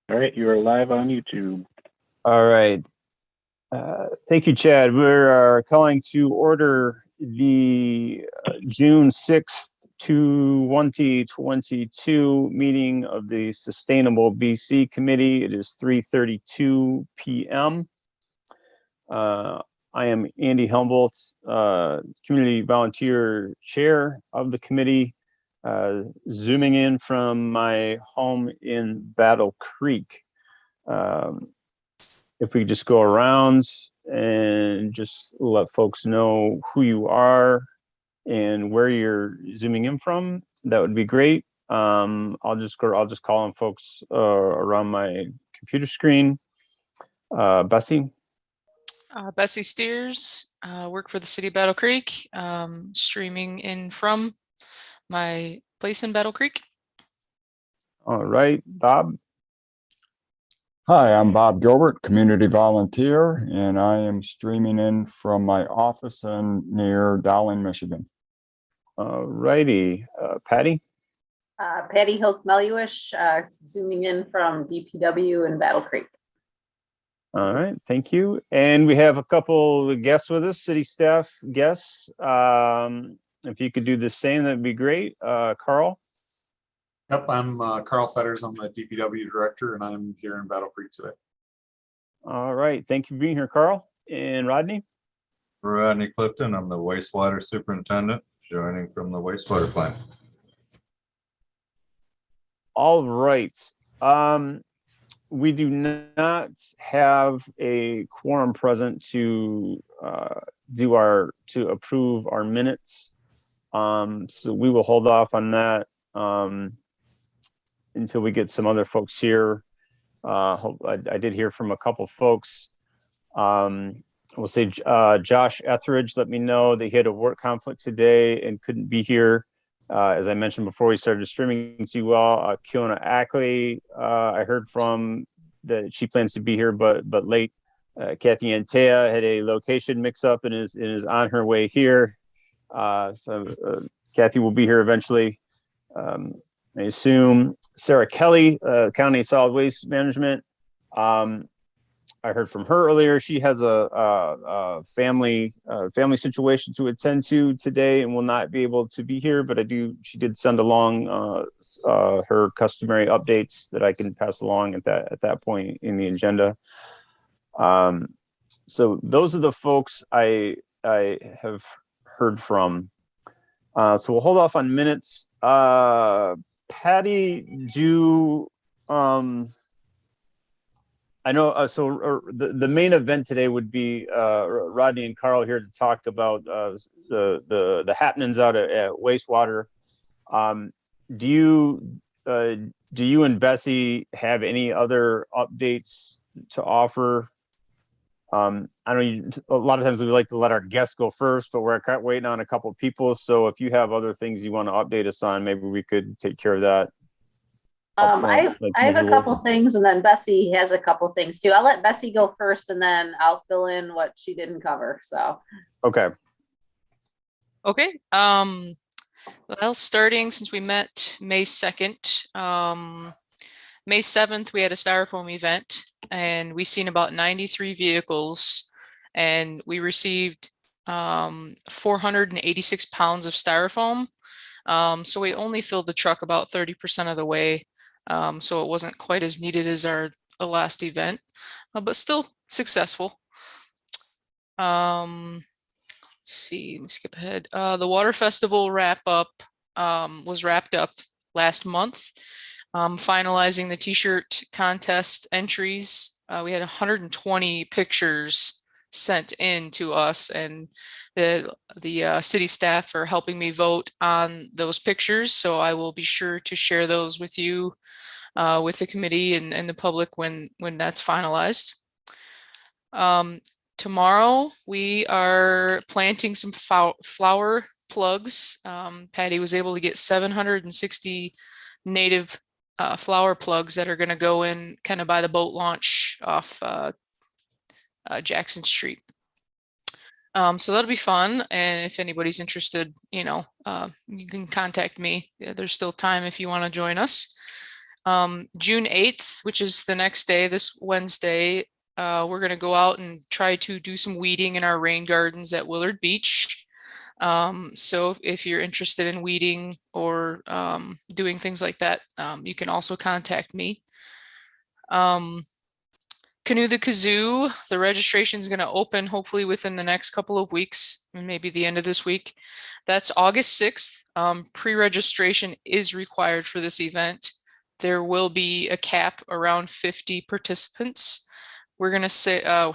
All right, you are live on YouTube. All right. Thank you, Chad. We're calling to order the June 6th, 2022 meeting of the Sustainable BC Committee. It is 3:32 p.m. I am Andy Humboldt, Community Volunteer Chair of the committee, zooming in from my home in Battle Creek. If we just go around and just let folks know who you are and where you're zooming in from, that would be great. I'll just call on folks around my computer screen. Bessie. Bessie Steers, work for the city of Battle Creek, streaming in from my place in Battle Creek. All right, Bob. Hi, I'm Bob Gilbert, community volunteer, and I am streaming in from my office near Dowling, Michigan. All righty, Patty. Patty Hilk-Meluish, zooming in from DPW in Battle Creek. All right, thank you. And we have a couple of guests with us, city staff guests. If you could do the same, that'd be great. Carl. Yep, I'm Carl Fetters. I'm the DPW director, and I'm here in Battle Creek today. All right, thank you for being here, Carl. And Rodney? Rodney Clifton, I'm the wastewater superintendent, joining from the wastewater plant. All right. We do not have a quorum present to approve our minutes. So we will hold off on that until we get some other folks here. I did hear from a couple folks. We'll say Josh Etheridge let me know that he had a work conflict today and couldn't be here. As I mentioned before we started streaming to you all, Kiona Ackley, I heard from that she plans to be here, but late. Kathy Antea had a location mix-up and is on her way here. So Kathy will be here eventually. I assume Sarah Kelly, County Solid Waste Management. I heard from her earlier. She has a family situation to attend to today and will not be able to be here. But she did send along her customary updates that I can pass along at that point in the agenda. So those are the folks I have heard from. So we'll hold off on minutes. Patty, I know, so the main event today would be Rodney and Carl here to talk about the happenings out at wastewater. Do you and Bessie have any other updates to offer? I know a lot of times we like to let our guests go first, but we're waiting on a couple of people. So if you have other things you want to update us on, maybe we could take care of that. I have a couple things, and then Bessie has a couple things too. I'll let Bessie go first, and then I'll fill in what she didn't cover. So okay. Well, starting since we met May 2nd, May 7th, we had a styrofoam event, and we seen about 93 vehicles, and we received 486 pounds of styrofoam. So we only filled the truck about 30% of the way. So it wasn't quite as needed as our last event, but still successful. Let's see, let me skip ahead. The Water Festival was wrapped up last month, finalizing the t-shirt contest entries. We had 120 pictures sent in to us, and the city staff are helping me vote on those pictures. So I will be sure to share those with you, with the committee and the public when that's finalized. Tomorrow we are planting some flower plugs. Patty was able to get 760 native flower plugs that are going to go in kind of by the boat launch off Jackson Street. So that'll be fun. And if anybody's interested, you can contact me. There's still time if you want to join us. June 8th, which is the next day, this Wednesday, we're going to go out and try to do some weeding in our rain gardens at Willard Beach. So if you're interested in weeding or doing things like that, you can also contact me. Canoe the Kazoo, the registration is going to open hopefully within the next couple of weeks, maybe the end of this week. That's August 6th. Pre-registration is required for this event. There will be a cap around 50 participants. We're going to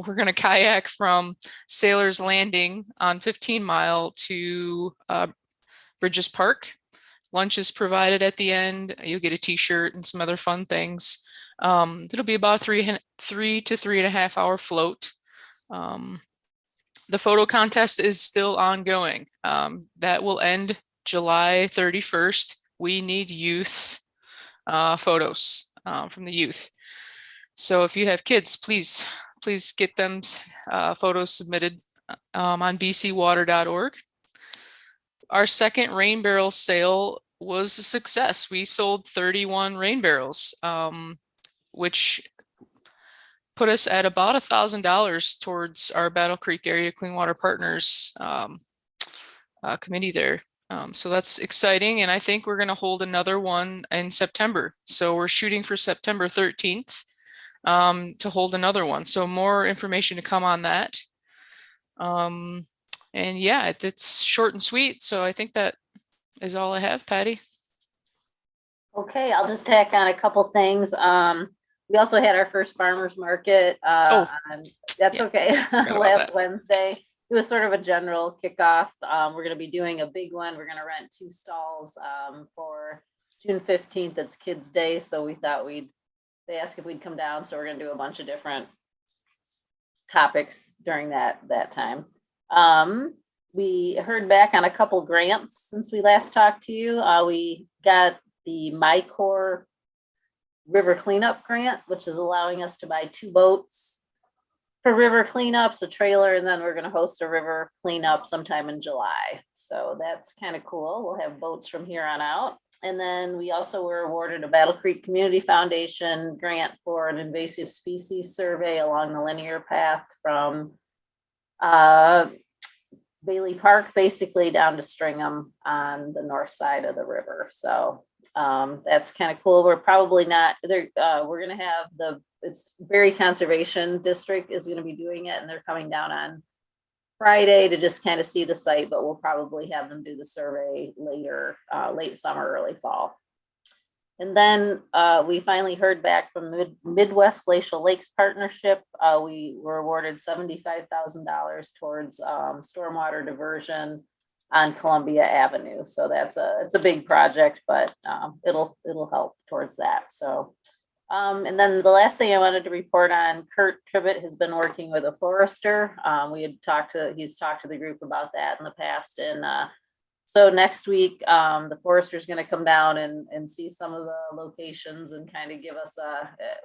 we're going to kayak from Sailor's Landing on 15 Mile to Bridges Park. Lunch is provided at the end. You'll get a t-shirt and some other fun things. It'll be about 3 to 3.5 hour float. The photo contest is still ongoing. That will end July 31st. We need youth photos from the youth. So if you have kids, please get them photos submitted on bcwater.org. Our second rain barrel sale was a success. We sold 31 rain barrels, which put us at about $1,000 towards our Battle Creek Area Clean Water Partners committee there. So that's exciting. And I think we're going to hold another one in September. So we're shooting for September 13th to hold another one. So more information to come on that. And yeah, it's short and sweet. So I think that is all I have, Patty. Okay, I'll just tack on a couple things. We also had our first farmers market. That's okay. Last Wednesday. It was sort of a general kickoff. We're going to be doing a big one. We're going to rent 2 stalls for June 15th. It's Kids Day, so we thought they asked if we'd come down. So we're going to do a bunch of different topics during that time. We heard back on a couple grants since we last talked to you. We got the MyCorps River Cleanup Grant, which is allowing us to buy 2 boats for river cleanups, a trailer, and then we're going to host a river cleanup sometime in July. So that's kind of cool. We'll have boats from here on out. And then we also were awarded a Battle Creek Community Foundation grant for an invasive species survey along the linear path from Bailey Park, basically down to Stringham on the north side of the river. So that's kind of cool. We're probably not there. We're going to have it's Berry Conservation District is going to be doing it, and they're coming down on Friday to just kind of see the site, but we'll probably have them do the survey later, late summer, early fall. And then we finally heard back from the Midwest Glacial Lakes Partnership. We were awarded $75,000 towards stormwater diversion on Columbia Avenue. So it's a big project, but it'll help towards that. So, and then the last thing I wanted to report on, Kurt Tribbett has been working with a forester. He's talked to the group about that in the past. And so next week, the forester is going to come down and see some of the locations and kind of give us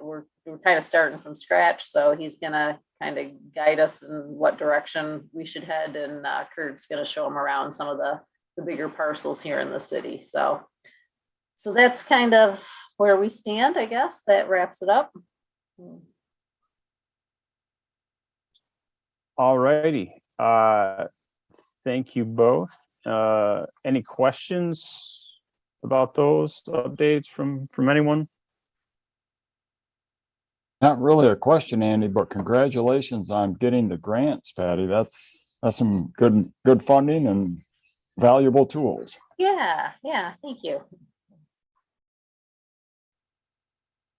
we're kind of starting from scratch. So he's going to kind of guide us in what direction we should head. And Kurt's going to show him around some of the bigger parcels here in the city. So that's kind of where we stand, I guess. That wraps it up. All righty. Thank you both. Any questions about those updates from anyone? Not really a question, Andy, but congratulations on getting the grants, Patty. That's some good funding and valuable tools. Yeah, thank you.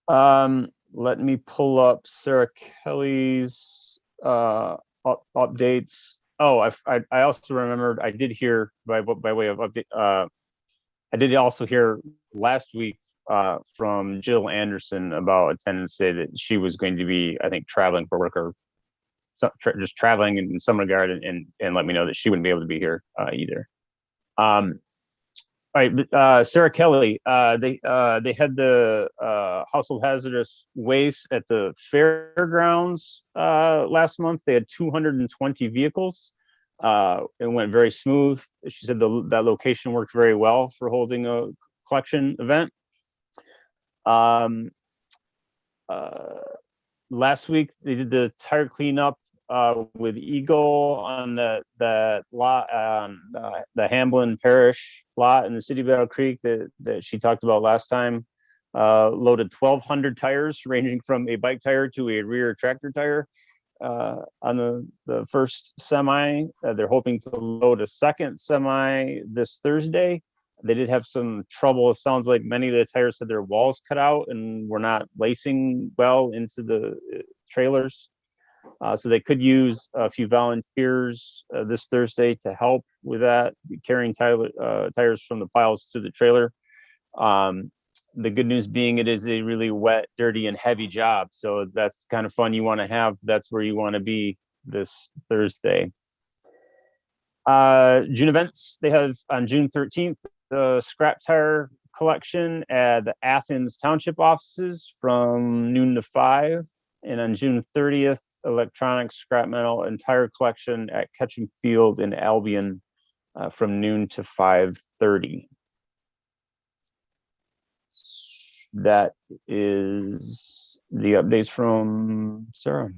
Let me pull up Sarah Kelly's updates. Oh, I also remembered I did hear by way of update. I did also hear last week from Jill Anderson about attendance day that she was going to be, I think, traveling for work or just traveling in some regard, and let me know that she wouldn't be able to be here either. All right, Sarah Kelly, they had the household hazardous waste at the fairgrounds last month. They had 220 vehicles. It went very smooth. She said that location worked very well for holding a collection event. Last week they did the tire cleanup with Eagle on the lot, the Hamblin Parish lot in the city of Battle Creek that she talked about last time. Loaded 1,200 tires, ranging from a bike tire to a rear tractor tire on the first semi. They're hoping to load a second semi this Thursday. They did have some trouble. It sounds like many of the tires had their walls cut out and were not lacing well into the trailers. So they could use a few volunteers this Thursday to help with that, carrying tires from the piles to the trailer. The good news being it is a really wet, dirty, and heavy job. So that's the kind of fun you want to have. That's where you want to be this Thursday. June events, they have on June 13th, the scrap tire collection at the Athens Township offices from noon to 5. And on June 30th, electronics, scrap metal, and tire collection at Ketchum Field in Albion from noon to 5:30. That is the updates from Sarah.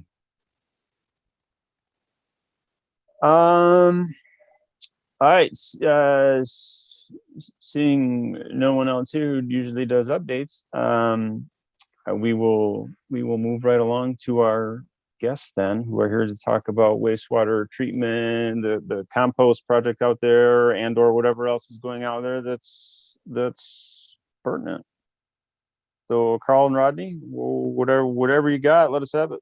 All right. Seeing no one else here who usually does updates, we will move right along to our guests then, who are here to talk about wastewater treatment, the compost project out there, and or whatever else is going out there that's pertinent. So Carl and Rodney, whatever you got, let us have it.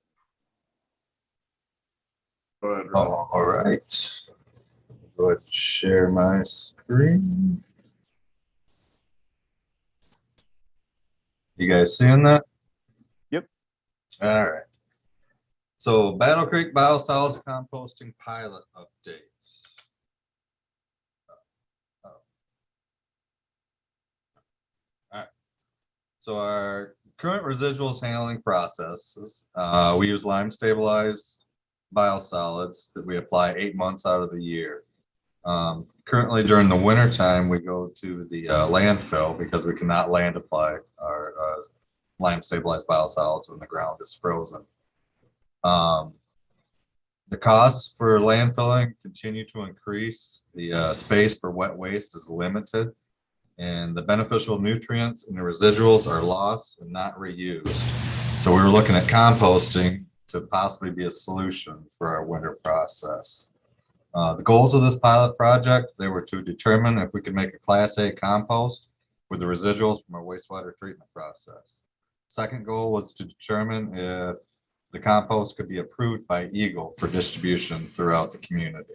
Go ahead, Oh, Rob. all right. Go ahead and share my screen. You guys seeing that? Yep. All right. So Battle Creek Biosolids Composting Pilot Updates. All right. So our current residuals handling processes, we use lime stabilized biosolids that we apply 8 months out of the year. Currently during the winter time, we go to the landfill because we cannot land apply our lime stabilized biosolids when the ground is frozen. The costs for landfilling continue to increase. The space for wet waste is limited, and the beneficial nutrients in the residuals are lost and not reused. So we were looking at composting to possibly be a solution for our winter process. The goals of this pilot project, they were to determine if we could make a Class A compost with the residuals from our wastewater treatment process. Second goal was to determine if the compost could be approved by Eagle for distribution throughout the community.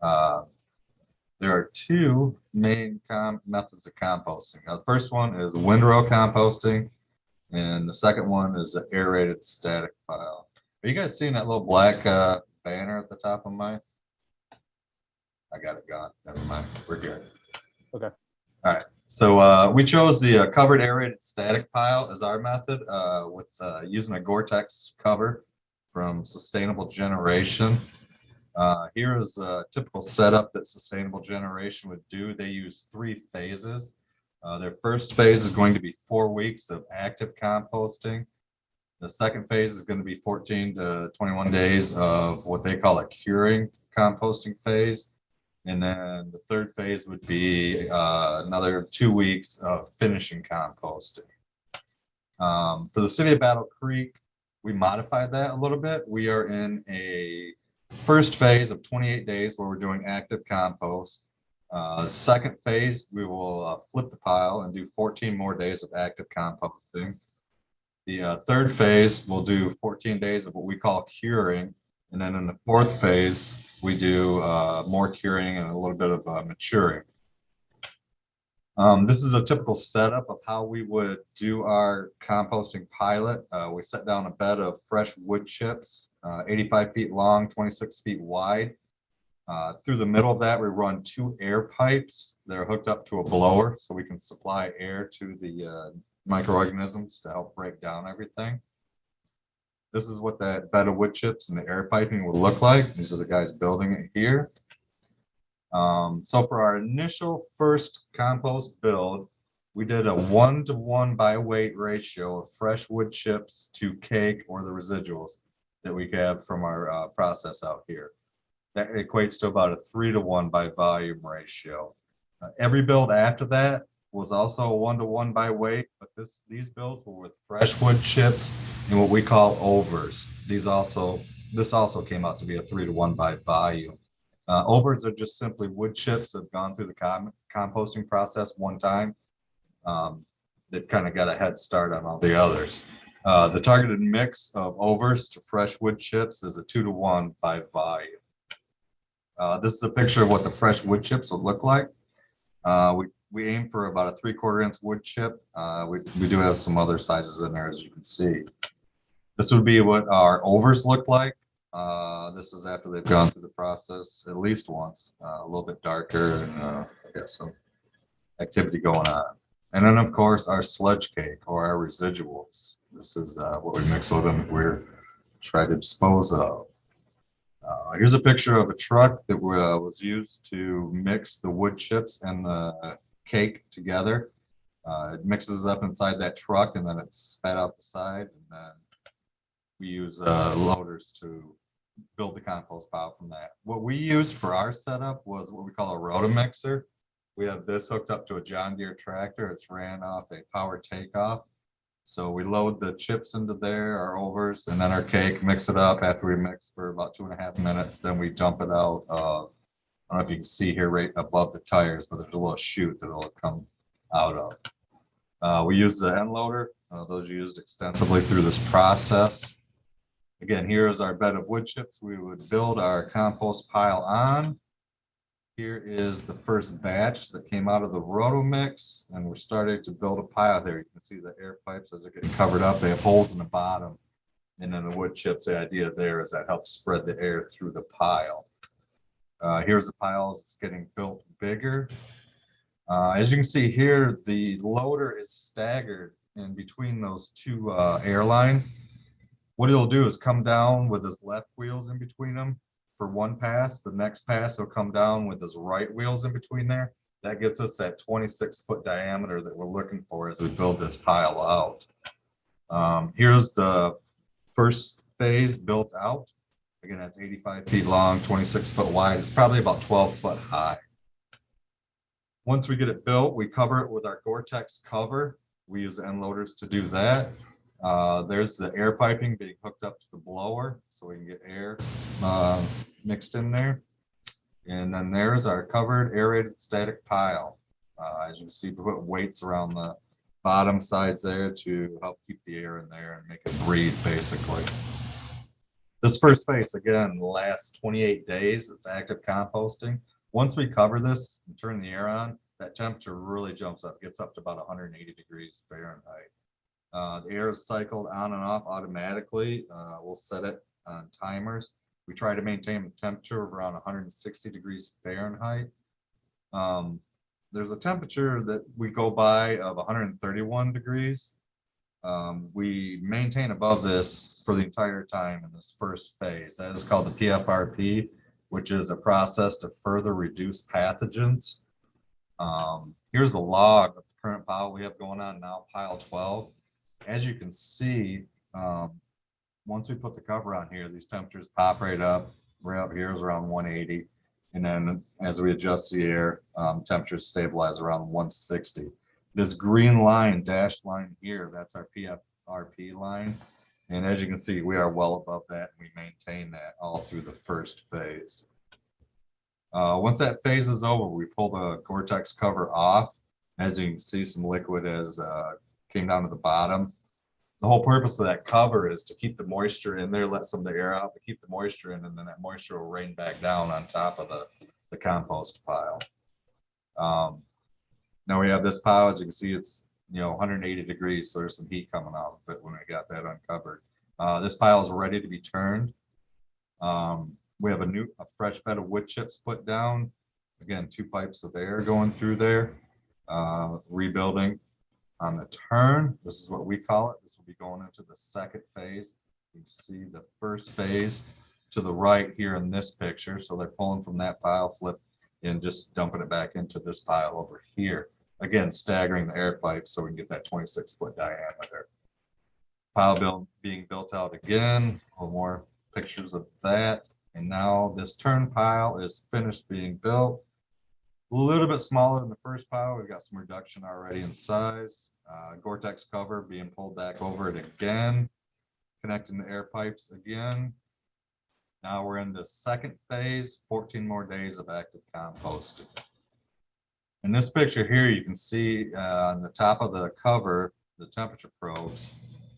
There are two main methods of composting. Now, the first one is windrow composting, and the second one is the aerated static pile. Are you guys seeing that little black banner at the top of mine? I got it gone. Never mind. We're good. Okay. All right. So we chose the covered aerated static pile as our method with using a Gore-Tex cover from Sustainable Generation. Here is a typical setup that Sustainable Generation would do. They use 3 phases. Their first phase is going to be 4 weeks of active composting. The second phase is going to be 14 to 21 days of what they call a curing composting phase. And then the third phase would be another 2 weeks of finishing composting. For the city of Battle Creek, we modified that a little bit. We are in a first phase of 28 days where we're doing active compost. Second phase, we will flip the pile and do 14 more days of active composting. The third phase, we'll do 14 days of what we call curing. And then in the fourth phase, we do more curing and a little bit of maturing. This is a typical setup of how we would do our composting pilot. We set down a bed of fresh wood chips, 85 feet long, 26 feet wide. Through the middle of that, we run 2 air pipes that are hooked up to a blower so we can supply air to the microorganisms to help break down everything. This is what that bed of wood chips and the air piping would look like. These are the guys building it here. So for our initial first compost build, we did a 1-to-1 by weight ratio of fresh wood chips to cake or the residuals that we have from our process out here. That equates to about a 3-to-1 by volume ratio. Every build after that was also a 1-to-1 by weight, but these builds were with fresh wood chips and what we call overs. This also came out to be a 3-to-1 by volume. Overs are just simply wood chips that have gone through the composting process one time. They've kind of got a head start on all the others. The targeted mix of overs to fresh wood chips is a 2-to-1 by volume. This is a picture of what the fresh wood chips would look like. We aim for about a 3/4 inch wood chip. We do have some other sizes in there, as you can see. This would be what our overs look like. This is after they've gone through the process at least once, a little bit darker, and I got some activity going on. And then, of course, our sludge cake or our residuals. This is what we mix with them. We're trying to dispose of. Here's a picture of a truck that was used to mix the wood chips and the cake together. It mixes up inside that truck and then it's spat out the side. And then we use loaders to build the compost pile from that. What we used for our setup was what we call a Rotomixer. We have this hooked up to a John Deere tractor. It's ran off a power takeoff. So we load the chips into there, our overs, and then our cake, mix it up. After we mix for about 2.5 minutes, then we dump it out. I don't know if you can see here right above the tires, but there's a little chute that it'll come out of. We use the end loader. Those are used extensively through this process. Again, here is our bed of wood chips we would build our compost pile on. Here is the first batch that came out of the Rotomix, and we're starting to build a pile there. You can see the air pipes as they're getting covered up. They have holes in the bottom. And then the wood chips, the idea there is that helps spread the air through the pile. Here's the pile as it's getting built bigger. As you can see here, the loader is staggered in between those two air lines. What he'll do is come down with his left wheels in between them for one pass. The next pass he'll come down with his right wheels in between there. That gets us that 26-foot diameter that we're looking for as we build this pile out. Here's the first phase built out. Again, that's 85 feet long, 26 foot wide. It's probably about 12 foot high. Once we get it built, we cover it with our Gore-Tex cover. We use end loaders to do that. There's the air piping being hooked up to the blower so we can get air mixed in there. And then there's our covered aerated static pile. As you can see, we put weights around the bottom sides there to help keep the air in there and make it breathe, basically. This first phase, again, lasts 28 days. It's active composting. Once we cover this and turn the air on, that temperature really jumps up, gets up to about 180 degrees Fahrenheit. The air is cycled on and off automatically. We'll set it on timers. We try to maintain a temperature of around 160 degrees Fahrenheit. There's a temperature that we go by of 131 degrees. We maintain above this for the entire time in this first phase. That is called the PFRP, which is a process to further reduce pathogens. Here's the log of the current pile we have going on now, pile 12. As you can see, once we put the cover on here, these temperatures pop right up. Right up here is around 180. And then as we adjust the air, temperatures stabilize around 160. This green line, dashed line here, that's our PFRP line. And as you can see, we are well above that. And we maintain that all through the first phase. Once that phase is over, we pull the Gore-Tex cover off. As you can see, some liquid has came down to the bottom. The whole purpose of that cover is to keep the moisture in there, let some of the air out, but keep the moisture in, and then that moisture will rain back down on top of the compost pile. Now we have this pile. As you can see, it's 180 degrees, so there's some heat coming off of it when we got that uncovered. This pile is ready to be turned. We have a fresh bed of wood chips put down. Again, 2 pipes of air going through there. Rebuilding on the turn. This is what we call it. This will be going into the second phase. You see the first phase to the right here in this picture. So they're pulling from that pile, flip, and just dumping it back into this pile over here. Again, staggering the air pipes so we can get that 26-foot diameter. Pile being built out again, or more pictures of that. And now this turn pile is finished being built. A little bit smaller than the first pile. We've got some reduction already in size. Gore-Tex cover being pulled back over it again, connecting the air pipes again. Now we're in the second phase, 14 more days of active composting. In this picture here, you can see on the top of the cover, the temperature probes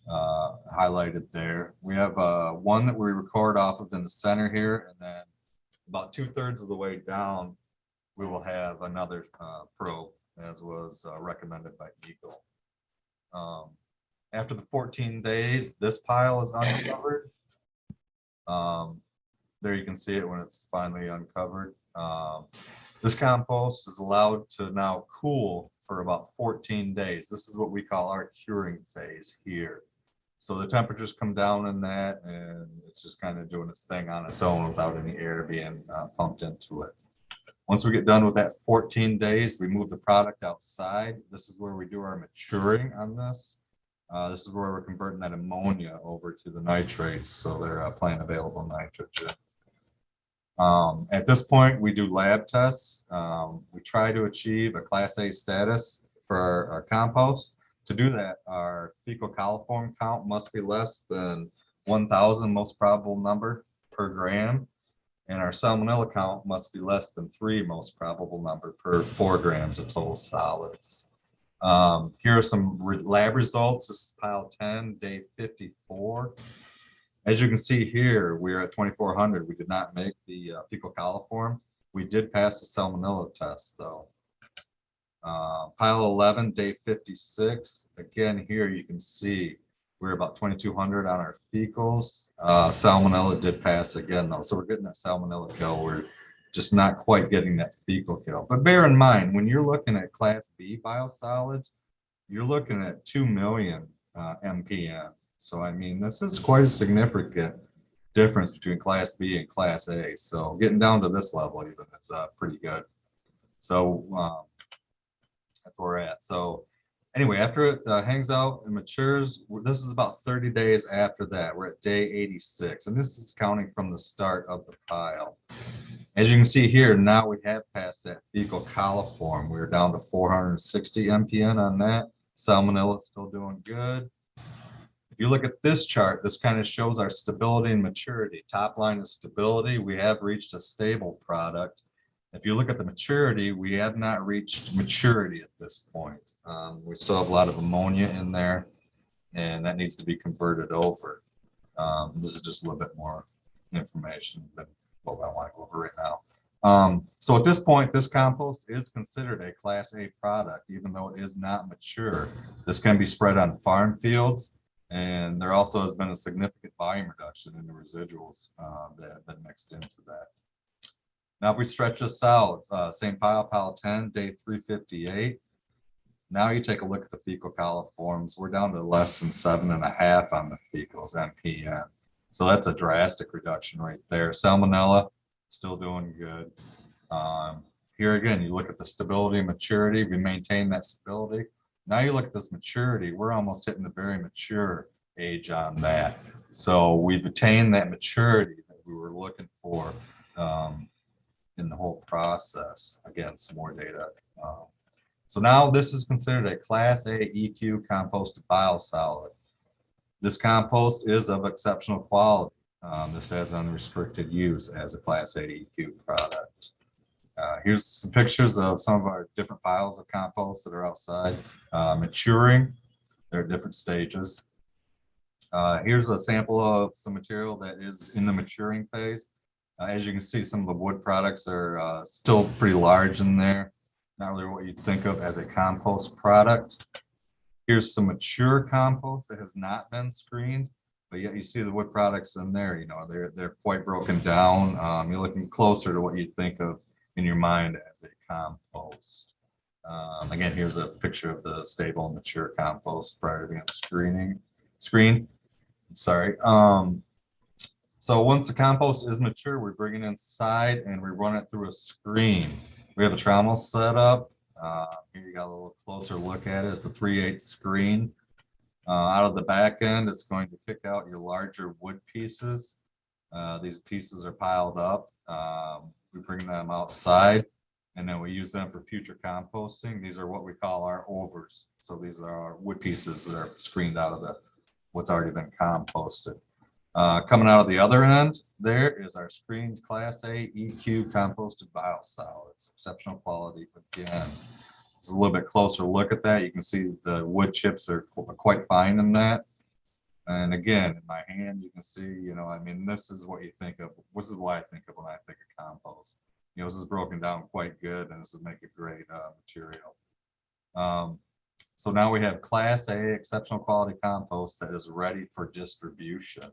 highlighted there. We have one that we record off of in the center here, and then about 2/3 of the way down, we will have another probe, as was recommended by Eagle. After the 14 days, this pile is uncovered. There you can see it when it's finally uncovered. This compost is allowed to now cool for about 14 days. This is what we call our curing phase here. So the temperatures come down in that, and it's just kind of doing its thing on its own without any air being pumped into it. Once we get done with that 14 days, we move the product outside. This is where we do our maturing on this. This is where we're converting that ammonia over to the nitrates, so they're plant available nitrogen. At this point, we do lab tests. We try to achieve a Class A status for our compost. To do that, our fecal coliform count must be less than 1,000 most probable number per gram, and our salmonella count must be less than 3 most probable number per 4 grams of total solids. Here are some lab results. This is pile 10, day 54. As you can see here, we're at 2,400. We did not make the fecal coliform. We did pass the salmonella test though. Pile 11, day 56. Again, here you can see we're about 2,200 on our fecals. Salmonella did pass again though. So we're getting that salmonella kill. We're just not quite getting that fecal kill. But bear in mind, when you're looking at Class B biosolids, you're looking at 2 million MPM. So, I mean, this is quite a significant difference between Class B and Class A. So getting down to this level even is pretty good. So that's where we're at. So anyway, after it hangs out and matures, this is about 30 days after that. We're at day 86, and this is counting from the start of the pile. As you can see here, now we have passed that fecal coliform. We're down to 460 MPN on that. Salmonella is still doing good. If you look at this chart, this kind of shows our stability and maturity. Top line is stability. We have reached a stable product. If you look at the maturity, we have not reached maturity at this point. We still have a lot of ammonia in there, and that needs to be converted over. This is just a little bit more information than what I want to go over right now. So at this point, this compost is considered a Class A product, even though it is not mature. This can be spread on farm fields, and there also has been a significant volume reduction in the residuals that have been mixed into that. Now, if we stretch this out, same pile 10, day 358. Now you take a look at the fecal coliforms. We're down to less than 7.5 on the fecals, MPN. So that's a drastic reduction right there. Salmonella, still doing good. Here again, you look at the stability and maturity. We maintain that stability. Now you look at this maturity. We're almost hitting the very mature age on that. So we've attained that maturity that we were looking for in the whole process. Again, some more data. So now this is considered a Class A EQ composted biosolid. This compost is of exceptional quality. This has unrestricted use as a Class A EQ product. Here's some pictures of some of our different piles of compost that are outside maturing. They're at different stages. Here's a sample of some material that is in the maturing phase. As you can see, some of the wood products are still pretty large in there. Not really what you'd think of as a compost product. Here's some mature compost that has not been screened, but yet you see the wood products in there. You know, they're quite broken down. You're looking closer to what you'd think of in your mind as a compost. Again, here's a picture of the stable and mature compost prior to being screened. Sorry. So once the compost is mature, we bring it inside and we run it through a screen. We have a trommel set up. Here you got a little closer look at it. It's the 3/8 screen. Out of the back end, it's going to pick out your larger wood pieces. These pieces are piled up. We bring them outside, and then we use them for future composting. These are what we call our overs. So these are our wood pieces that are screened out of what's already been composted. Coming out of the other end, there is our screened Class A EQ composted biosolids, exceptional quality again. It's a little bit closer look at that. You can see the wood chips are quite fine in that. And again, in my hand, you can see, I mean, this is what you think of. This is what I think of when I think of compost. This is broken down quite good, and this would make a great material. So now we have Class A exceptional quality compost that is ready for distribution.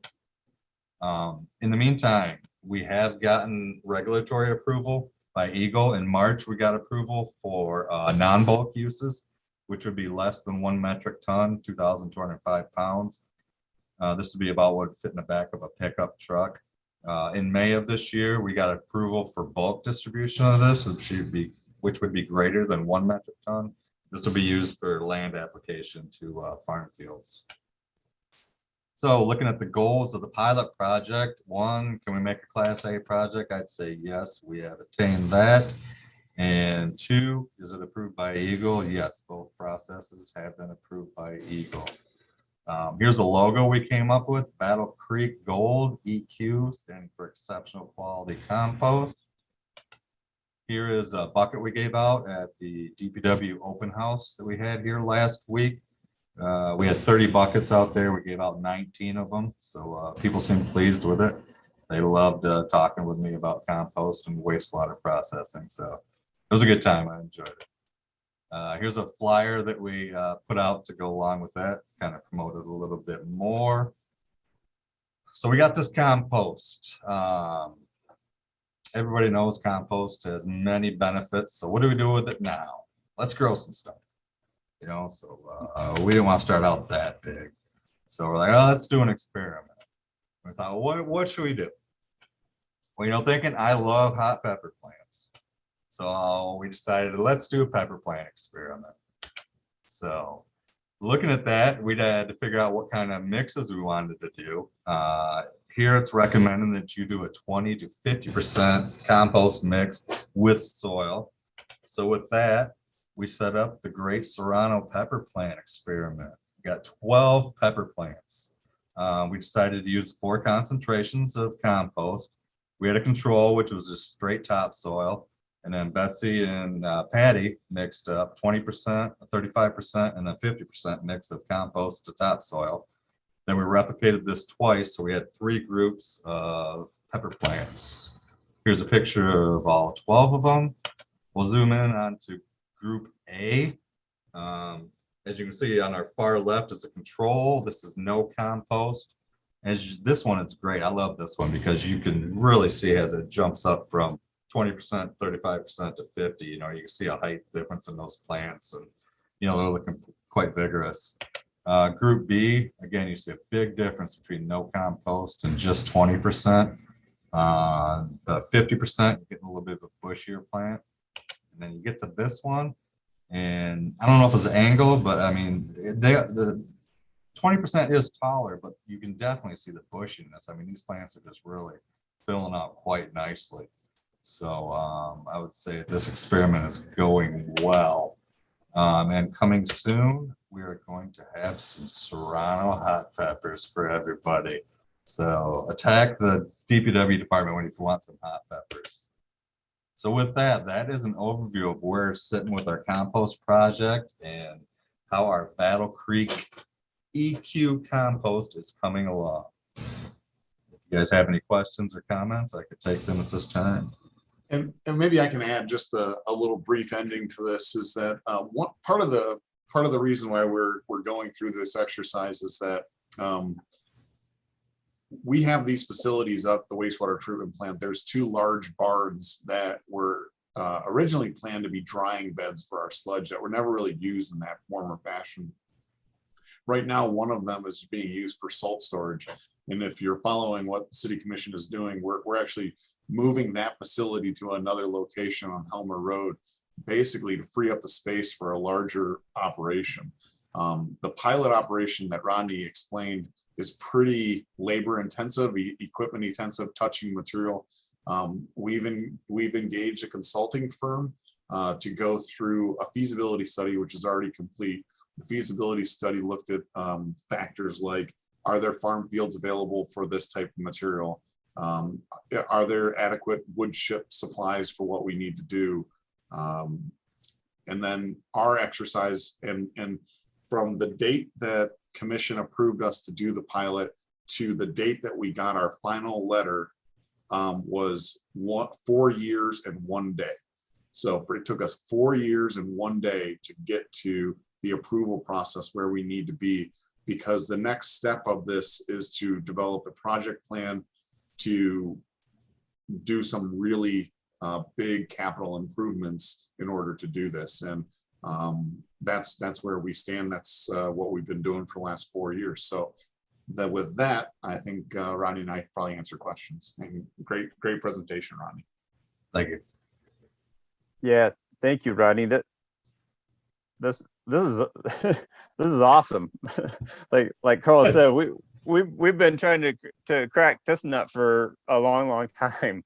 In the meantime, we have gotten regulatory approval by Eagle. In March, we got approval for non-bulk uses, which would be less than 1 metric ton, 2,205 pounds. This would be about what would fit in the back of a pickup truck. In May of this year, we got approval for bulk distribution of this, which would be greater than 1 metric ton. This will be used for land application to farm fields. So looking at the goals of the pilot project, 1, can we make a Class A project? I'd say yes, we have attained that. And 2, is it approved by Eagle? Yes, both processes have been approved by Eagle. Here's a logo we came up with, Battle Creek Gold EQ, standing for exceptional quality compost. Here is a bucket we gave out at the DPW open house that we had here last week. We had 30 buckets out there. We gave out 19 of them. So people seemed pleased with it. They loved talking with me about compost and wastewater processing. So it was a good time. I enjoyed it. Here's a flyer that we put out to go along with that, kind of promote it a little bit more. So we got this compost. Everybody knows compost has many benefits. So what do we do with it now? Let's grow some stuff. So we didn't want to start out that big. So we're like, oh, let's do an experiment. We thought, what should we do? Well, thinking I love hot pepper plants. So we decided, let's do a pepper plant experiment. So looking at that, we had to figure out what kind of mixes we wanted to do. Here it's recommended that you do a 20 to 50% compost mix with soil. So with that, we set up the great Serrano pepper plant experiment. We got 12 pepper plants. We decided to use 4 concentrations of compost. We had a control, which was just straight topsoil. And then Bessie and Patty mixed up 20%, 35%, and then 50% mix of compost to topsoil. Then we replicated this twice, so we had 3 groups of pepper plants. Here's a picture of all 12 of them. We'll zoom in onto Group A. As you can see on our far left is a control. This is no compost. This one is great. I love this one because you can really see as it jumps up from 20%, 35% to 50. You can see a height difference in those plants, and they're looking quite vigorous. Group B, again, you see a big difference between no compost and just 20%. The 50%, you're getting a little bit of a bushier plant. And then you get to this one, and I don't know if it's an angle, but I mean, the 20% is taller, but you can definitely see the bushiness. I mean, these plants are just really filling out quite nicely. So I would say this experiment is going well. And coming soon, we are going to have some Serrano hot peppers for everybody. So attack the DPW department when you want some hot peppers. So with that, that is an overview of where we're sitting with our compost project and how our Battle Creek EQ compost is coming along. If you guys have any questions or comments, I could take them at this time. And maybe I can add just a little brief ending to this is that one part of the reason why we're going through this exercise is that we have these facilities up the wastewater treatment plant. There's 2 large barns that were originally planned to be drying beds for our sludge that were never really used in that form or fashion. Right now, one of them is being used for salt storage. And if you're following what the city commission is doing, we're actually moving that facility to another location on Helmer Road. basically to free up the space for a larger operation. The pilot operation that Rodney explained is pretty labor intensive, equipment intensive, touching material. We've engaged a consulting firm to go through a feasibility study, which is already complete. The feasibility study looked at factors like, are there farm fields available for this type of material? Are there adequate wood chip supplies for what we need to do? And then our exercise, and from the date that commission approved us to do the pilot to the date that we got our final letter was 4 years and 1 day. So it took us 4 years and 1 day to get to the approval process where we need to be, because the next step of this is to develop a project plan to do some really big capital improvements in order to do this. And that's where we stand. That's what we've been doing for the last 4 years. So that with that, I think Rodney and I probably answer questions. And great presentation, Rodney. Thank you. Yeah, thank you, Rodney. This is this is awesome. like Carl said, we've been trying to crack this nut for a long time.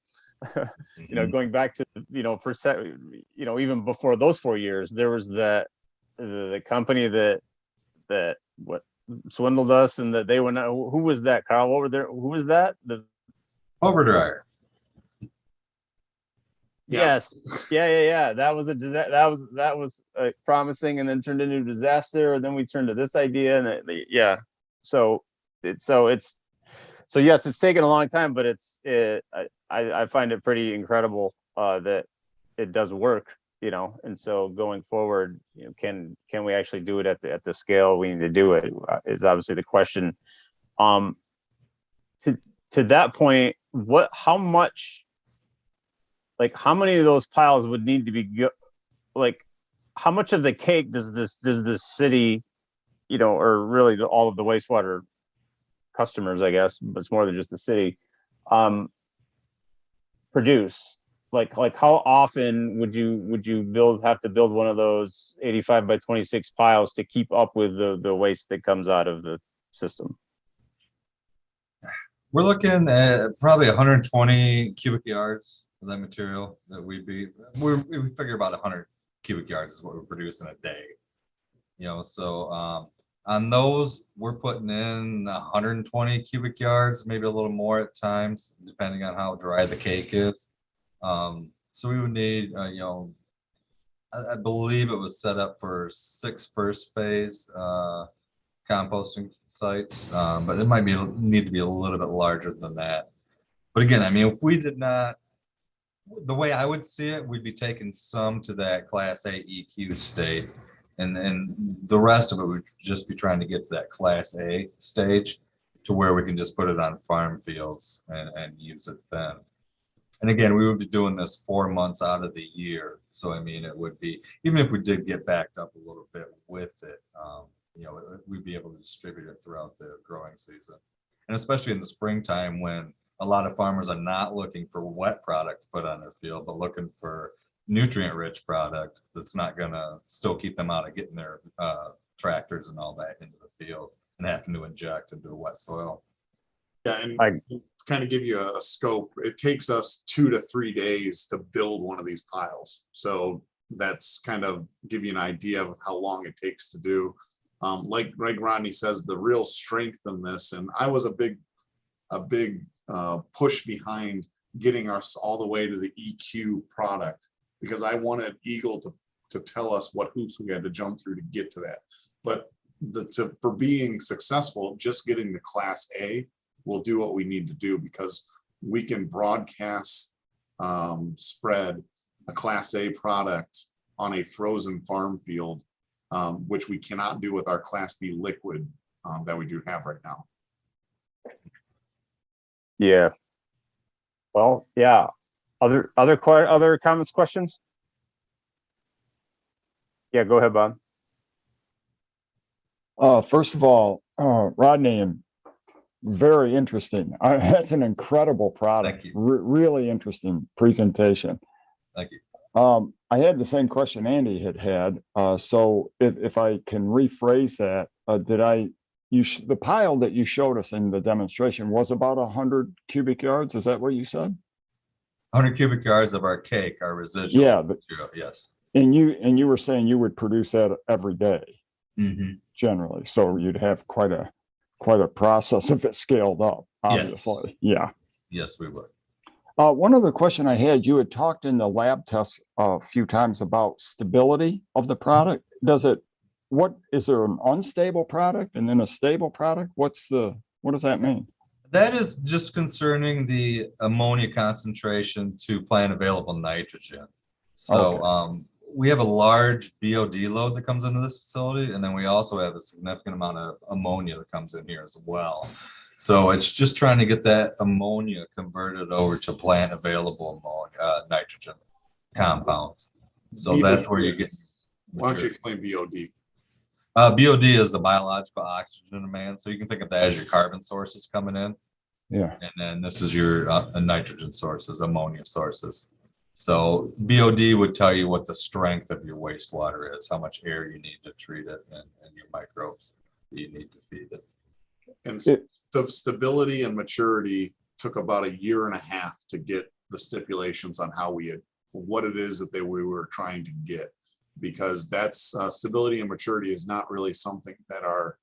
You know, going back to, you know, even before those 4 years, there was the company that what swindled us, and that they were not. Who was that, Carl? Who was that? The Overdryer. Yes. Yeah. That was promising, and then turned into a disaster. And then we turned to this idea, and So yes, it's taken a long time, but I find it pretty incredible that it does work, you know. And so going forward, you know, can we actually do it at the scale we need to do it is obviously the question. To that point, how many of those piles would need to be how much of the cake does this city, you know, or really all of the wastewater customers, I guess, but it's more than just the city, produce? Like how often would you have to build one of those 85 by 26 piles to keep up with the waste that comes out of the system? We're looking at probably 120 cubic yards of that material that we figure about 100 cubic yards is what we're producing a day. You know, so on those, we're putting in 120 cubic yards, maybe a little more at times, depending on how dry the cake is. So we would need, you know, I believe it was set up for 6 first phase composting sites, but it might need to be a little bit larger than that. But again, I mean, if we did not, the way I would see it, we'd be taking some to that Class A EQ state, and the rest of it would just be trying to get to that Class A stage to where we can just put it on farm fields and use it then. And again, we would be doing this 4 months out of the year. So, I mean, it would be, even if we did get backed up a little bit with it, you know, we'd be able to distribute it throughout the growing season. And especially in the springtime, when a lot of farmers are not looking for wet product to put on their field, but looking for nutrient-rich product that's not going to still keep them out of getting their tractors and all that into the field and having to inject into wet soil. Yeah, and kind of give you a scope, it takes us 2 to 3 days to build one of these piles. So that's kind of give you an idea of how long it takes to do. Like Rodney says, the real strength in this, and I was a big push behind getting us all the way to the EQ product, because I wanted Eagle to tell us what hoops we had to jump through to get to that. But for being successful, just getting the Class A will do what we need to do, because we can broadcast spread a Class A product on a frozen farm field, which we cannot do with our Class B liquid that we do have right now. Yeah. Well, yeah. Other comments, questions? Yeah, go ahead, Bob. First of all, Rodney, very interesting. That's an incredible product. Thank you. Really interesting presentation. Thank you. I had the same question Andy had. So if I can rephrase that, the pile that you showed us in the demonstration was about 100 cubic yards. Is that what you said? 100 cubic yards of our cake, our residual. Yeah. Material, yes. And you were saying you would produce that every day, Mhm. generally. So you'd have quite a process if it scaled up, obviously. Yes. Yeah. Yes, we would. One other question I had, you had talked in the lab tests a few times about stability of the product. What is there an unstable product and then a stable product? What does that mean? That is just concerning the ammonia concentration to plant available nitrogen. So Okay. we have a large BOD load that comes into this facility, and then we also have a significant amount of ammonia that comes in here as well. So it's just trying to get that ammonia converted over to plant available ammonia, nitrogen compounds. So that's where you get. Why don't you explain BOD? BOD is a biological oxygen demand. So you can think of that as your carbon sources coming in. Yeah. And then this is your nitrogen sources, ammonia sources. So BOD would tell you what the strength of your wastewater is, how much air you need to treat it, and your microbes you need to feed it. And the stability and maturity took about 1.5 years to get the stipulations on what it is that we were trying to get, because that's stability and maturity is not really something that our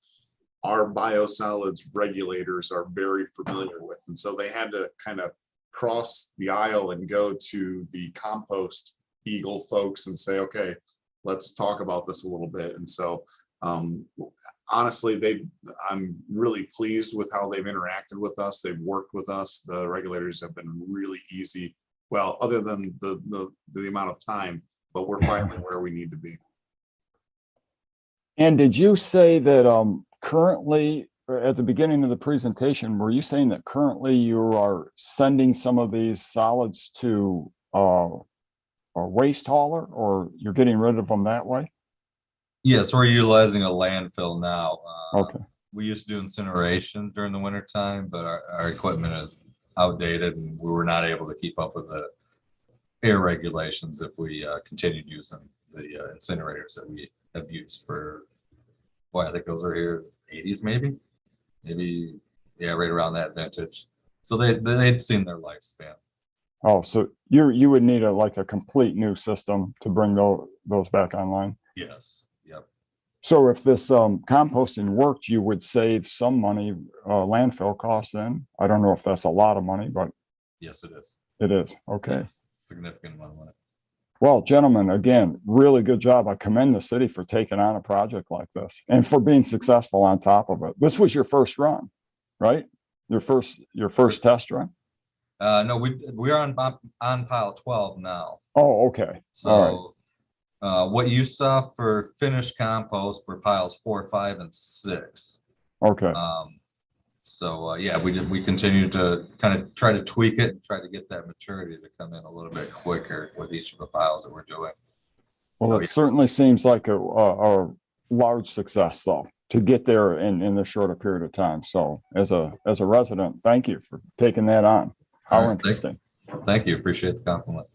biosolids regulators are very familiar with. And so they had to kind of cross the aisle and go to the Compost Eagle folks and say, okay, let's talk about this a little bit. And so honestly, I'm really pleased with how they've interacted with us. They've worked with us. The regulators have been really easy. Well, other than the amount of time, but we're finally where we need to be. And did you say that currently, at the beginning of the presentation, were you saying that currently you are sending some of these solids to a waste hauler, or you're getting rid of them that way? Yes, we're utilizing a landfill now. Okay. We used to do incineration during the winter time, but our equipment is outdated and we were not able to keep up with the air regulations if we continued using the incinerators that we have used for, I think those are here 80s maybe, yeah, right around that vintage. So they'd seen their lifespan. Oh, so you would need a complete new system to bring those back online? Yes. Yep. So if this composting worked, you would save some money, landfill costs then? I don't know if that's a lot of money, but. Yes, it is. It is. Okay. Yes, significant amount of money. Well, gentlemen, again, really good job. I commend the city for taking on a project like this and for being successful on top of it. This was your first run, right? Your first test run? No, we are on pile 12 now. Oh, okay. So all right. What you saw for finished compost were piles 4, 5, and 6. Okay. So yeah, we continue to kind of try to tweak it and try to get that maturity to come in a little bit quicker with each of the piles that we're doing. Well, it certainly seems like a large success though, to get there in this shorter period of time. So as a resident, thank you for taking that on. How Right, interesting. Thank you. Appreciate the compliment.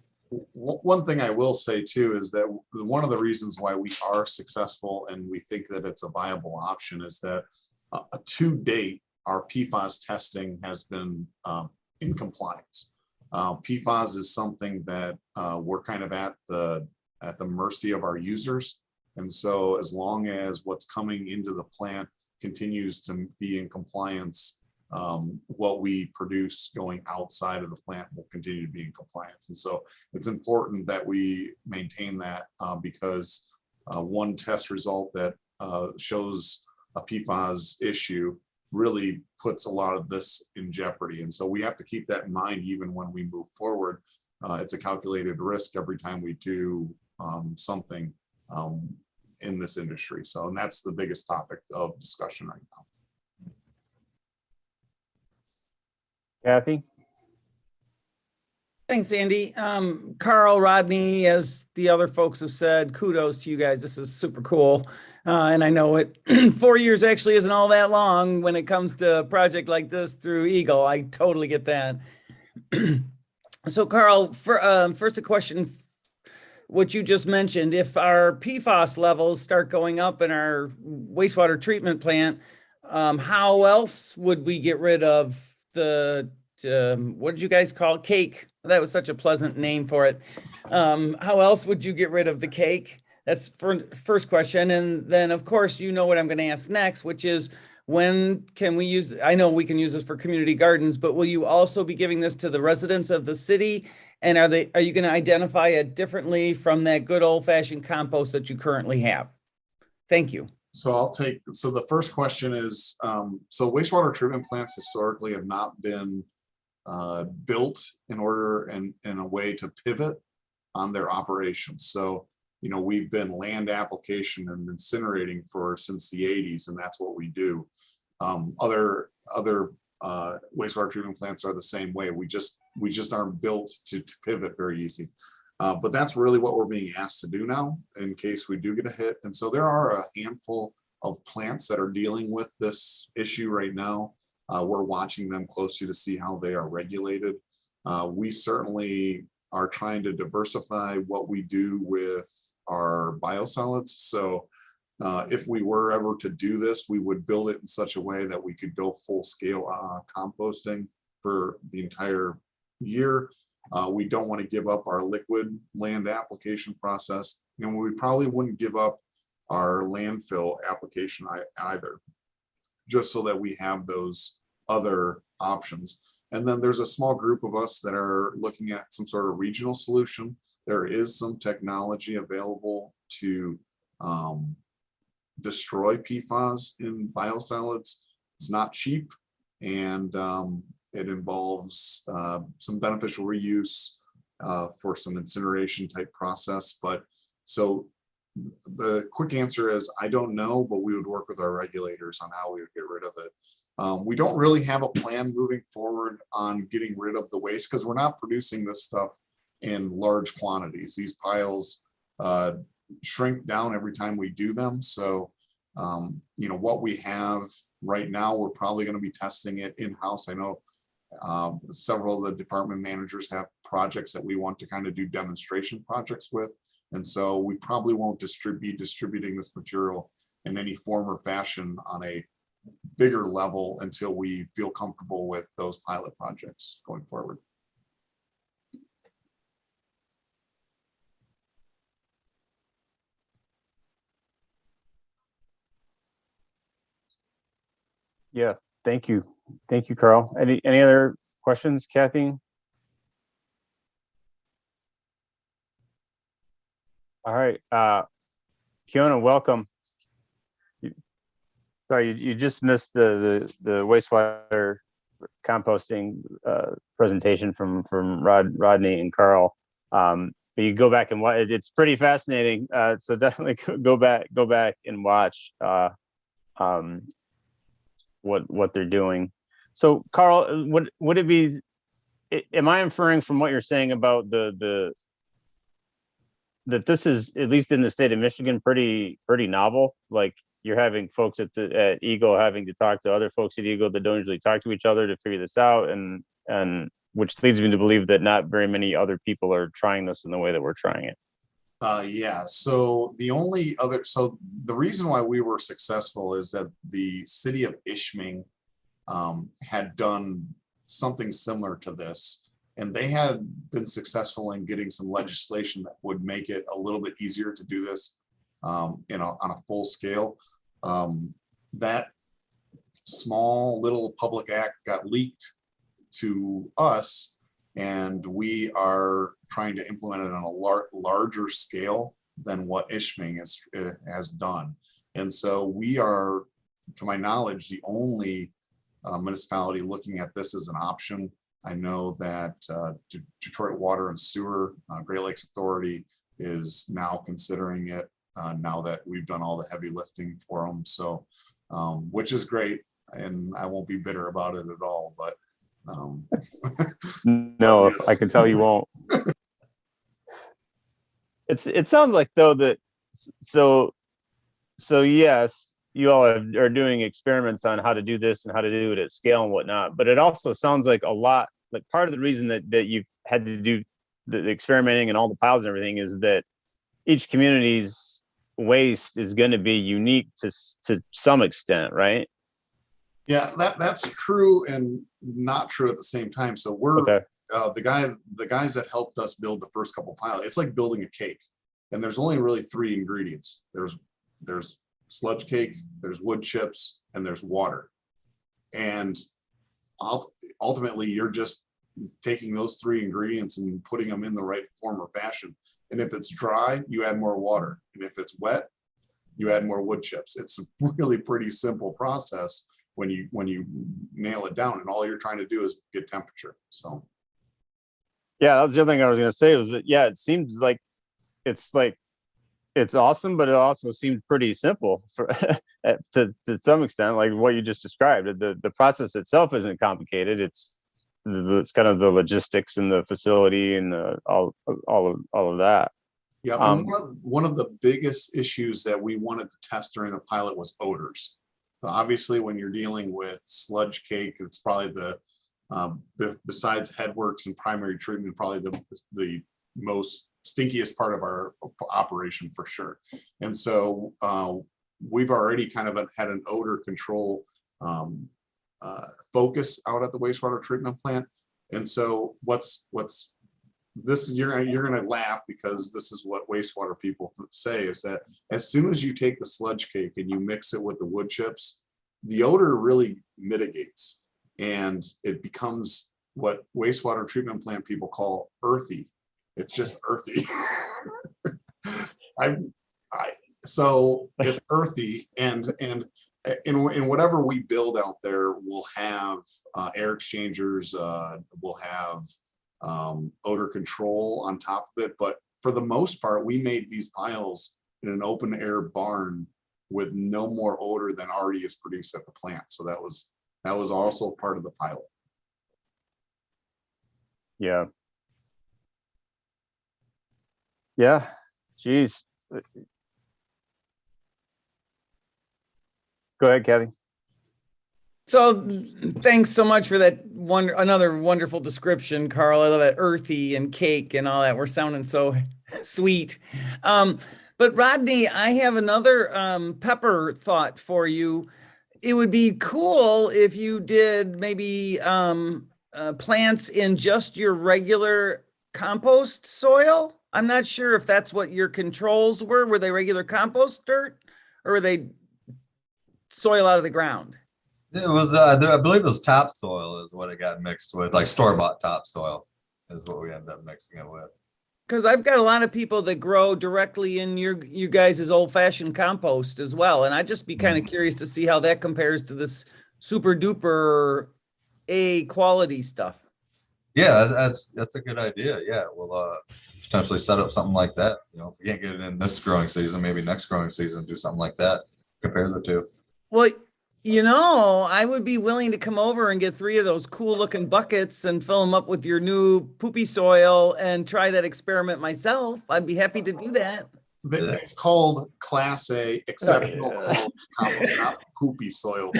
One thing I will say too is that one of the reasons why we are successful and we think that it's a viable option is that to date, our PFAS testing has been in compliance. PFAS is something that we're kind of at the mercy of our users. And so as long as what's coming into the plant continues to be in compliance, what we produce going outside of the plant will continue to be in compliance. And so it's important that we maintain that because one test result that shows a PFAS issue really puts a lot of this in jeopardy. And so we have to keep that in mind even when we move forward. It's a calculated risk every time we do something in this industry. So, and that's the biggest topic of discussion right now. Kathy? Thanks, Andy. Carl, Rodney, as the other folks have said, kudos to you guys. This is super cool. And I know it 4 years actually isn't all that long when it comes to a project like this through Eagle. I totally get that. So Carl, first a question what you just mentioned, if our PFAS levels start going up in our wastewater treatment plant, how else would we get rid of the, what did you guys call it? Cake? That was such a pleasant name for it. How else would you get rid of the cake? That's first question. And then, of course, you know what I'm going to ask next, which is, when can we use, I know we can use this for community gardens, but will you also be giving this to the residents of the city? And are you going to identify it differently from that good old fashioned compost that you currently have? Thank you. So so the first question is, so wastewater treatment plants historically have not been built in order and in a way to pivot on their operations. So, you know, we've been land application and incinerating since the 80s, and that's what we do. Other wastewater treatment plants are the same way. We just aren't built to pivot very easy. But that's really what we're being asked to do now in case we do get a hit. And so there are a handful of plants that are dealing with this issue right now. We're watching them closely to see how they are regulated. We certainly are trying to diversify what we do with our biosolids. So if we were ever to do this, we would build it in such a way that we could go full scale composting for the entire year. We don't want to give up our liquid land application process, and we probably wouldn't give up our landfill application either, just so that we have those other options. And then there's a small group of us that are looking at some sort of regional solution. There is some technology available to destroy PFAS in biosolids. It's not cheap, and it involves some beneficial reuse for some incineration type process. But so the quick answer is, I don't know, but we would work with our regulators on how we would get rid of it. We don't really have a plan moving forward on getting rid of the waste because we're not producing this stuff in large quantities. These piles shrink down every time we do them. So, you know, what we have right now, we're probably going to be testing it in-house. I know several of the department managers have projects that we want to kind of do demonstration projects with. And so we probably won't be distributing this material in any form or fashion on a bigger level until we feel comfortable with those pilot projects going forward. Yeah, thank you. Thank you, Carl. Any other questions, Kathy? All right, Kiona, welcome. Sorry, you just missed the wastewater composting presentation from Rodney and Carl. But you go back and watch. It's pretty fascinating. So definitely go back and watch what they're doing. So Carl, would it be? Am I inferring from what you're saying about that this is, at least in the state of Michigan, pretty novel? Like, you're having folks at Eagle having to talk to other folks at Eagle that don't usually talk to each other to figure this out, and which leads me to believe that not very many other people are trying this in the way that we're trying it. Yeah, so the reason why we were successful is that the city of Ishpeming had done something similar to this, and they had been successful in getting some legislation that would make it a little bit easier to do this on a full scale. That small little public act got leaked to us, and we are trying to implement it on a larger scale than what Ishpeming has done. And so we are, to my knowledge, the only municipality looking at this as an option. I know that Detroit Water and Sewer, Great Lakes Authority, is now considering it now that we've done all the heavy lifting for them. So, which is great, and I won't be bitter about it at all. But no, yes. I can tell you won't. It sounds like, though, that so yes, you all are doing experiments on how to do this and how to do it at scale and whatnot, but it also sounds like a lot, like part of the reason that you've had to do the experimenting and all the piles and everything is that each community's waste is going to be unique to some extent, right? Yeah, that's true and not true at the same time. So we're Okay. the guys that helped us build the first couple pilots. It's like building a cake, and there's only really 3 ingredients. There's sludge cake, there's wood chips, and there's water. And ultimately, you're just taking those 3 ingredients and putting them in the right form or fashion. And if it's dry, you add more water, and if it's wet, you add more wood chips. It's a really pretty simple process when you nail it down, and all you're trying to do is get temperature. So Yeah, that was the other thing I was going to say was that, yeah, it seemed like it's awesome, but it also seemed pretty simple for to some extent, like what you just described. The process itself isn't complicated. It's kind of the logistics and the facility and all of that. yeah, and one of the biggest issues that we wanted to test during the pilot was odors. Obviously, when you're dealing with sludge cake, it's probably besides headworks and primary treatment, probably the most stinkiest part of our operation for sure. And so we've already kind of had an odor control focus out at the wastewater treatment plant. And so what's this, you're gonna laugh, because this is what wastewater people say, is that as soon as you take the sludge cake and you mix it with the wood chips, the odor really mitigates, and it becomes what wastewater treatment plant people call earthy. It's just earthy. So it's earthy, and in whatever we build out there, we'll have air exchangers, we'll have odor control on top of it. But for the most part, we made these piles in an open air barn with no more odor than already is produced at the plant. So that was also part of the pilot. Yeah. Yeah. Geez. Go ahead, Kathy. So thanks so much for that another wonderful description, Carl. I love that earthy and cake and all that. We're sounding so sweet. But Rodney, I have another pepper thought for you. It would be cool if you did maybe plants in just your regular compost soil. I'm not sure if that's what your controls were. Were they regular compost dirt, or were they soil out of the ground? It was, I believe it was topsoil is what it got mixed with, like store-bought topsoil is what we ended up mixing it with. Because I've got a lot of people that grow directly in you guys' old-fashioned compost as well, and I'd just be kind of curious to see how that compares to this super duper A quality stuff. Yeah, that's a good idea. Yeah, we'll potentially set up something like that. You know, if we can't get it in this growing season, maybe next growing season, do something like that. Compare the two. Well, you know, I would be willing to come over and get 3 of those cool looking buckets and fill them up with your new poopy soil and try that experiment myself. I'd be happy to do that. It's called Class A exceptional quality compost, not poopy soil.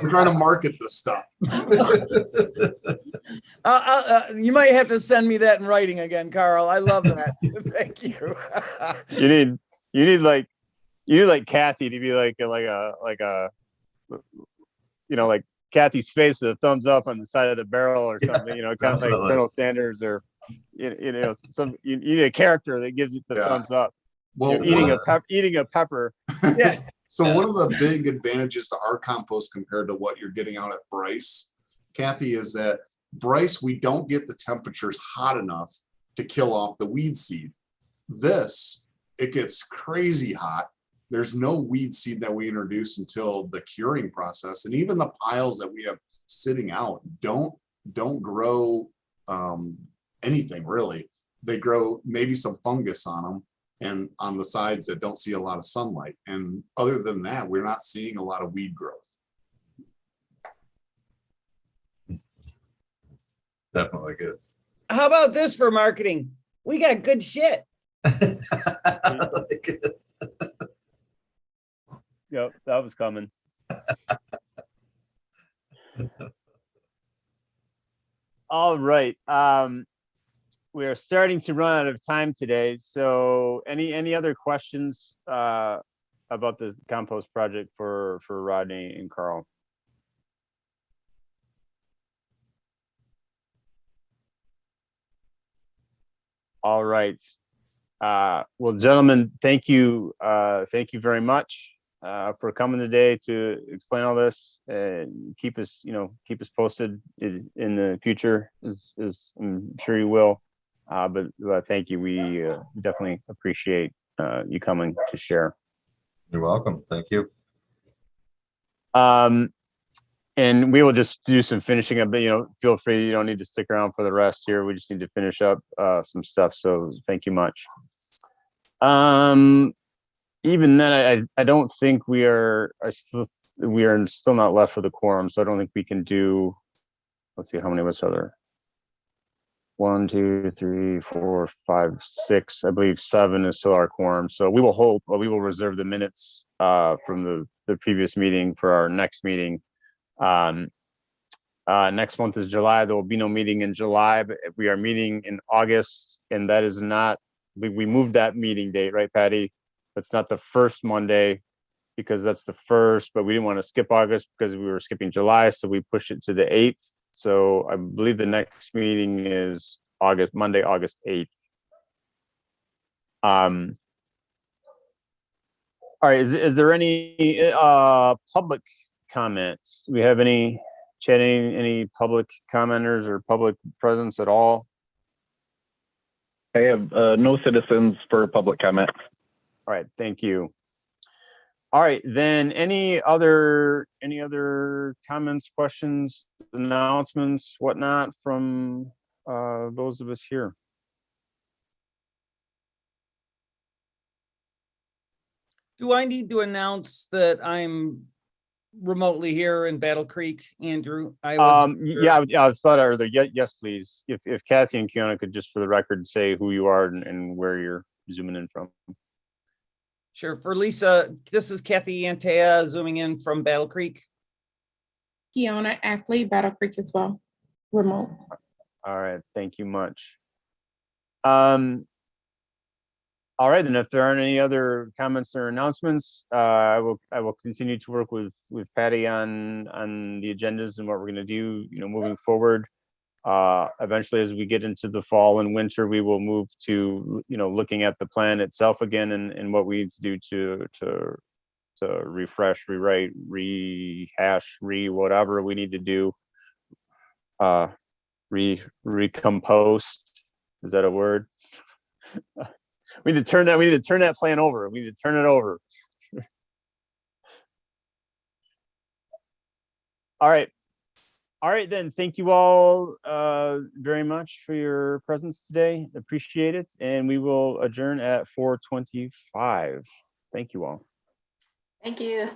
We're trying to market this stuff. You might have to send me that in writing again, Carl. I love that. Thank you. You need like Kathy to be like a you know, like Kathy's face with a thumbs up on the side of the barrel or something, you know, kind of like Colonel Sanders, or you know, you need a character that gives it the thumbs up. Well, eating a pepper. Yeah. So one of the big advantages to our compost compared to what you're getting out at Bryce, Kathy, is that Bryce, we don't get the temperatures hot enough to kill off the weed seed. This, it gets crazy hot. There's no weed seed that we introduce until the curing process. And even the piles that we have sitting out don't grow anything really. They grow maybe some fungus on them and on the sides that don't see a lot of sunlight. And other than that, we're not seeing a lot of weed growth. Definitely good. How about this for marketing? We got good shit. Yep, that was coming. All right. we are starting to run out of time today. So any other questions about the compost project for Rodney and Carl? All right. Well, gentlemen, thank you very much for coming today to explain all this and keep us posted in the future, as I'm sure you will. But thank you. We definitely appreciate you coming to share. You're welcome. Thank you. And we will just do some finishing up, but feel free, you don't need to stick around for the rest here. We just need to finish up some stuff. So thank you much. Even then, I don't think we are still not left for the quorum. So I don't think we can do, let's see, how many of us are there? 1, 2, 3, 4, 5, 6. I believe 7 is still our quorum. So we will reserve the minutes from the previous meeting for our next meeting. Next month is July. There will be no meeting in July, but we are meeting in August, and that is not, we moved that meeting date, right, Patty? That's not the first Monday, because that's the first, but we didn't want to skip August because we were skipping July, so we pushed it to the 8th. So I believe the next meeting is Monday, August 8th. All right, is there any public comments? Do we have any public commenters or public presence at all? I have no citizens for public comment. All right, thank you. All right, then any other comments, questions, announcements, whatnot from those of us here? Do I need to announce that I'm remotely here in Battle Creek, Andrew? Yeah, I thought earlier. Yes, please. If Kathy and Kiana could just, for the record, say who you are and where you're zooming in from. Sure. For Lisa, this is Kathy Antea zooming in from Battle Creek. Kiana Ackley, Battle Creek as well, remote. All right, thank you much. All right, then if there aren't any other comments or announcements, I will continue to work with Patty on the agendas and what we're going to do, moving forward. Eventually, as we get into the fall and winter, we will move to looking at the plan itself again and what we need to do to refresh, rewrite, rehash, whatever we need to do. Recompost, is that a word? We need to turn that plan over. We need to turn it over. All right then. Thank you all very much for your presence today. Appreciate it. And we will adjourn at 4:25. Thank you all. Thank you. See you.